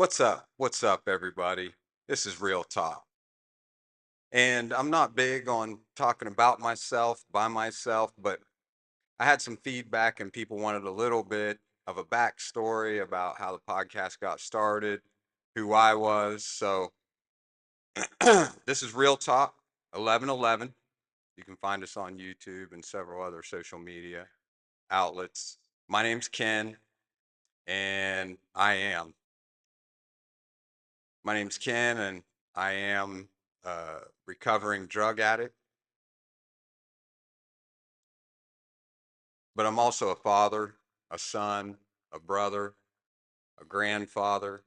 What's up? What's up, everybody? This is Real Talk. And I'm not big on talking about myself by myself, but I had some feedback and people wanted a little bit of a backstory about how the podcast got started, who I was. So this is Real Talk 1111. You can find us on YouTube and several other social media outlets. My name's Ken, and My name's Ken, and I am a recovering drug addict, but I'm also a father, a son, a brother, a grandfather.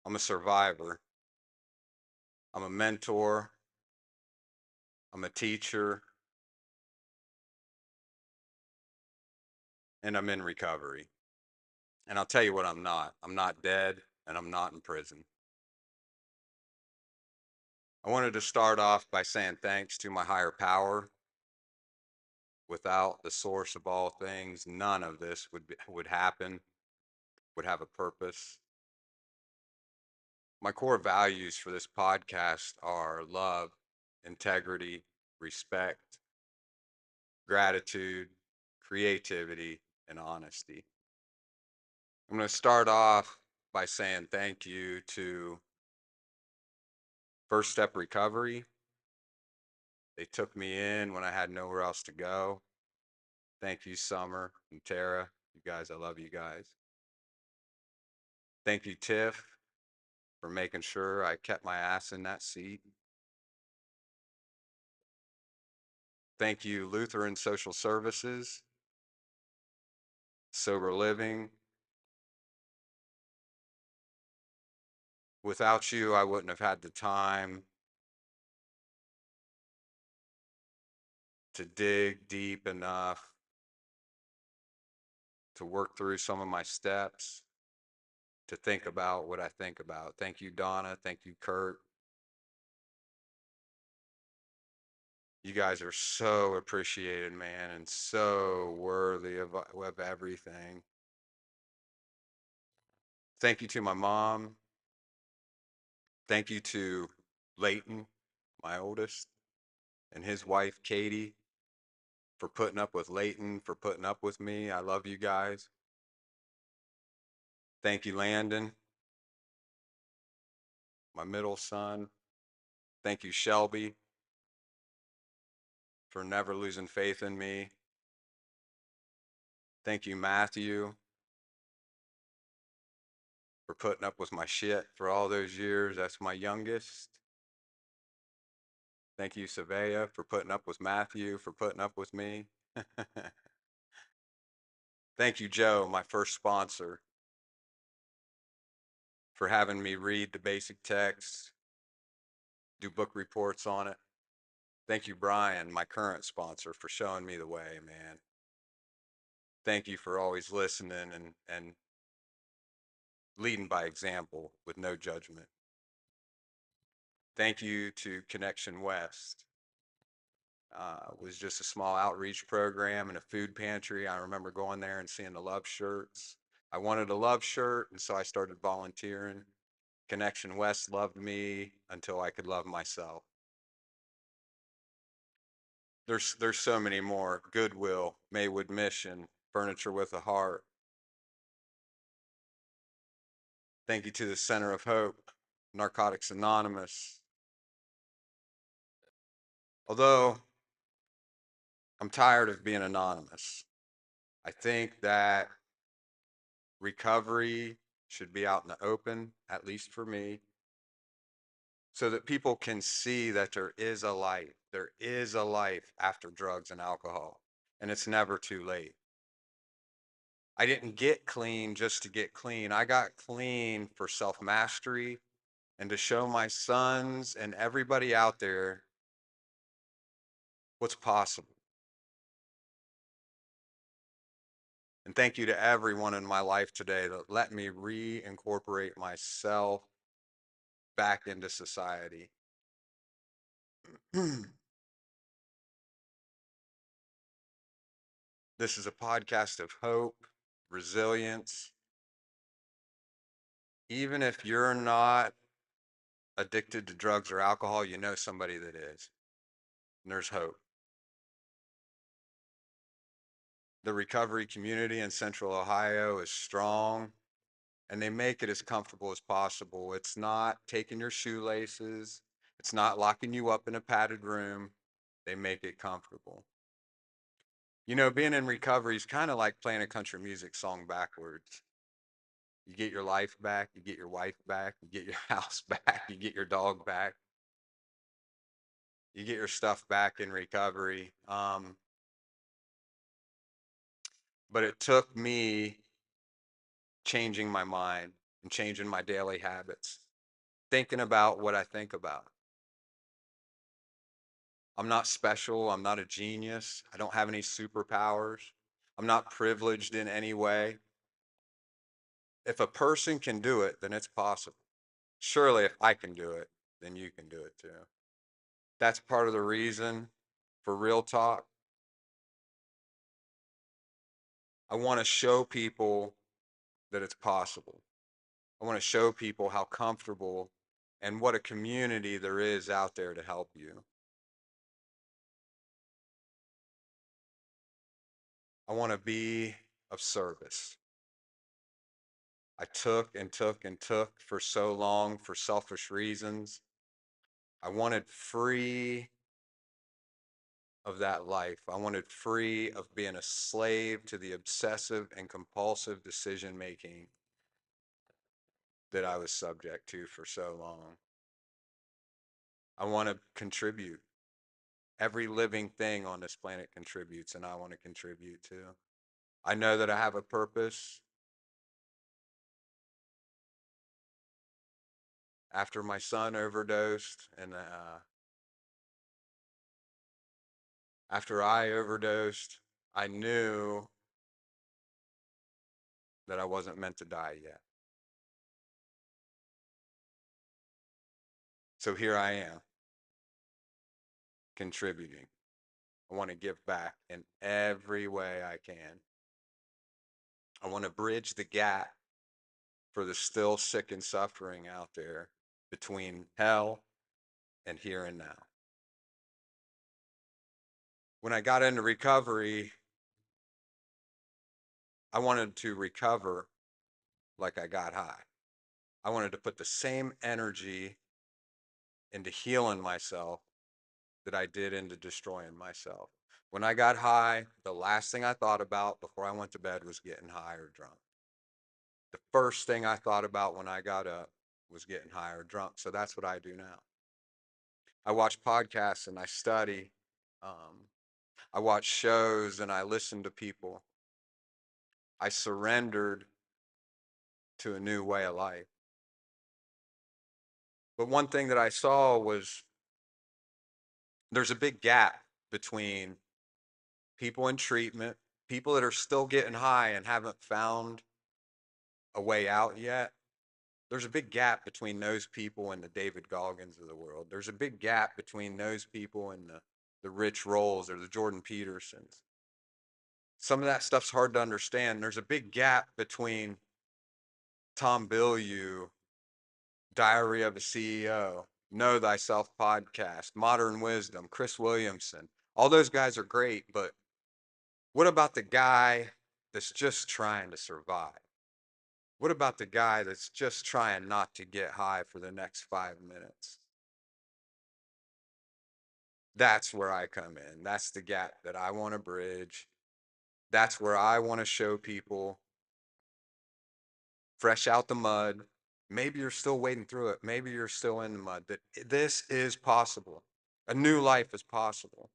I'm a survivor. I'm a mentor. I'm a teacher, and I'm in recovery. And I'll tell you what I'm not. I'm not dead, and I'm not in prison. I wanted to start off by saying thanks to my higher power. Without the source of all things, none of this would happen, would have a purpose. My core values for this podcast are love, integrity, respect, gratitude, creativity, and honesty. I'm going to start off by saying thank you to First Step Recovery. They took me in when I had nowhere else to go. Thank you, Summer and Tara. You guys, I love you guys. Thank you, Tiff, for making sure I kept my ass in that seat. Thank you, Lutheran Social Services, Sober Living. Without you, I wouldn't have had the time to dig deep enough to work through some of my steps, to think about what I think about. Thank you, Donna. Thank you, Kurt. You guys are so appreciated, man, and so worthy of everything. Thank you to my mom. Thank you to Leighton, my oldest, and his wife, Katie, for putting up with Leighton, for putting up with me. I love you guys. Thank you, Landon, my middle son. Thank you, Shelby, for never losing faith in me. Thank you, Matthew, for putting up with my shit for all those years. That's my youngest. Thank you, Savea, for putting up with Matthew, for putting up with me. Thank you, Joe, my first sponsor, for having me read the basic text, do book reports on it. Thank you, Brian, my current sponsor, for showing me the way, man. Thank you for always listening and leading by example with no judgment. Thank you to Connection West. Was just a small outreach program and a food pantry. I remember going there and seeing the love shirts. I wanted a love shirt, and so I started volunteering. Connection West loved me until I could love myself. There's so many more. Goodwill, Maywood Mission, Furniture with a Heart. Thank you to the Center of Hope, Narcotics Anonymous. Although I'm tired of being anonymous, I think that recovery should be out in the open, at least for me, so that people can see that there is a life. There is a life after drugs and alcohol, and it's never too late. I didn't get clean just to get clean. I got clean for self mastery and to show my sons and everybody out there what's possible. And thank you to everyone in my life today that let me reincorporate myself back into society. This is a podcast of hope, resilience, Even if you're not addicted to drugs or alcohol, you know somebody that is. And there's hope. The recovery community in Central Ohio is strong and they make it as comfortable as possible. It's not taking your shoelaces, it's not locking you up in a padded room. They make it comfortable. You know, being in recovery is kind of like playing a country music song backwards. You get your life back, you get your wife back, you get your house back, you get your dog back, you get your stuff back in recovery. But it took me changing my mind and changing my daily habits, thinking about what I think about. I'm not special. I'm not a genius. I don't have any superpowers. I'm not privileged in any way. If a person can do it, then it's possible. Surely, if I can do it, then you can do it too. That's part of the reason for Real Talk. I want to show people that it's possible. I want to show people how comfortable and what a community there is out there to help you. I want to be of service. I took and took and took for so long for selfish reasons. I wanted free of that life. I wanted free of being a slave to the obsessive and compulsive decision making that I was subject to for so long. I want to contribute. Every living thing on this planet contributes, and I want to contribute too. I know that I have a purpose. After my son overdosed, and after I overdosed, I knew that I wasn't meant to die yet. So here I am, contributing. I want to give back in every way I can. I want to bridge the gap for the still sick and suffering out there between hell and here and now. When I got into recovery, I wanted to recover like I got high. I wanted to put the same energy into healing myself that I did into destroying myself. When I got high, the last thing I thought about before I went to bed was getting high or drunk. The first thing I thought about when I got up was getting high or drunk. So that's what I do now. I watch podcasts and I study. Um, I watch shows and I listen to people. I surrendered to a new way of life. But one thing that I saw was there's a big gap between people in treatment, people that are still getting high and haven't found a way out yet. There's a big gap between those people and the David Goggins of the world. There's a big gap between those people and the Rich Rolls or the Jordan Petersons. Some of that stuff's hard to understand. There's a big gap between Tom Bilyeu, Diary of a CEO, Know Thyself podcast, Modern Wisdom, Chris Williamson. All those guys are great, but what about the guy that's just trying to survive? What about the guy that's just trying not to get high for the next 5 minutes? That's where I come in. That's the gap that I want to bridge. That's where I want to show people fresh out the mud. Maybe you're still wading through it. Maybe you're still in the mud. That this is possible. A new life is possible.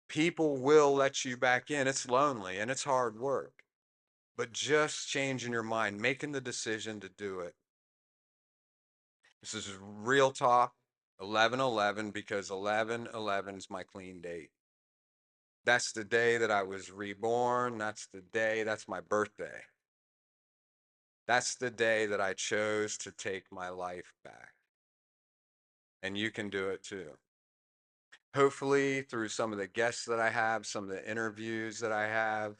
People will let you back in. It's lonely and it's hard work. But just changing your mind, making the decision to do it. This is real talk, 11/11, because 11/11 is my clean date. That's the day that I was reborn. That's the day, that's my birthday. That's the day that I chose to take my life back. And you can do it too. Hopefully, through some of the guests that I have, some of the interviews that I have,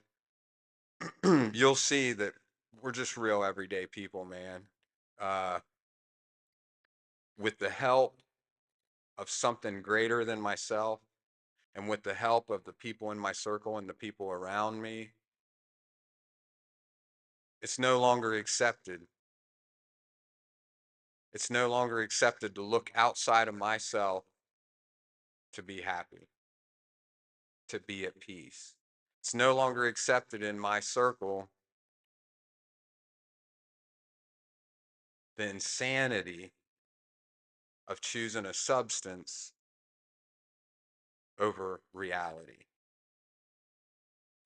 you'll see that we're just real everyday people, man. uh, with the help of something greater than myself and with the help of the people in my circle and the people around me, it's no longer accepted. It's no longer accepted to look outside of myself to be happy, to be at peace. It's no longer accepted in my circle the insanity of choosing a substance over reality.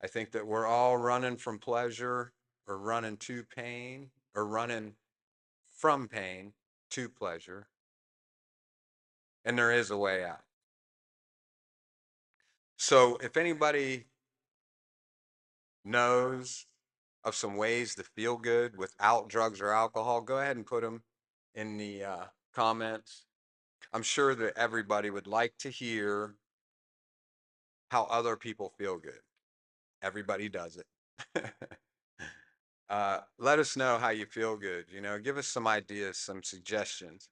I think that we're all running from pleasure or running to pain or running from pain to pleasure. And there is a way out. So if anybody knows of some ways to feel good without drugs or alcohol, go ahead and put them in the comments. I'm sure that everybody would like to hear how other people feel good. Everybody does it. Let us know how you feel good. Give us some ideas, some suggestions.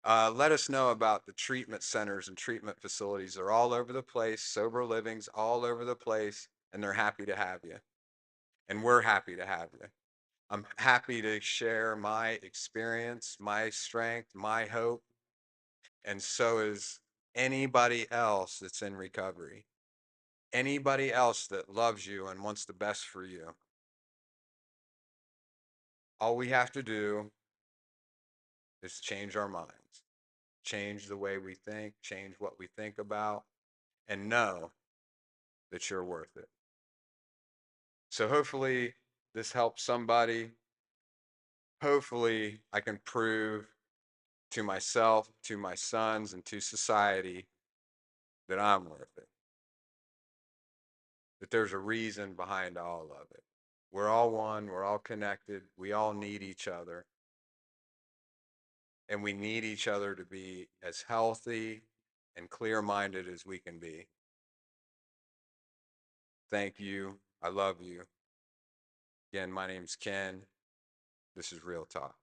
Let us know about the treatment centers and treatment facilities. They're all over the place, sober livings all over the place, and they're happy to have you. And we're happy to have you. I'm happy to share my experience, my strength, my hope, and so is anybody else that's in recovery. Anybody else that loves you and wants the best for you. All we have to do is change our minds, change the way we think, change what we think about, and know that you're worth it. So hopefully this helps somebody. Hopefully I can prove to myself, to my sons, and to society that I'm worth it. That there's a reason behind all of it. We're all one, we're all connected, we all need each other. And we need each other to be as healthy and clear minded as we can be. Thank you. I love you. Again, my name's Ken. This is Real Talk.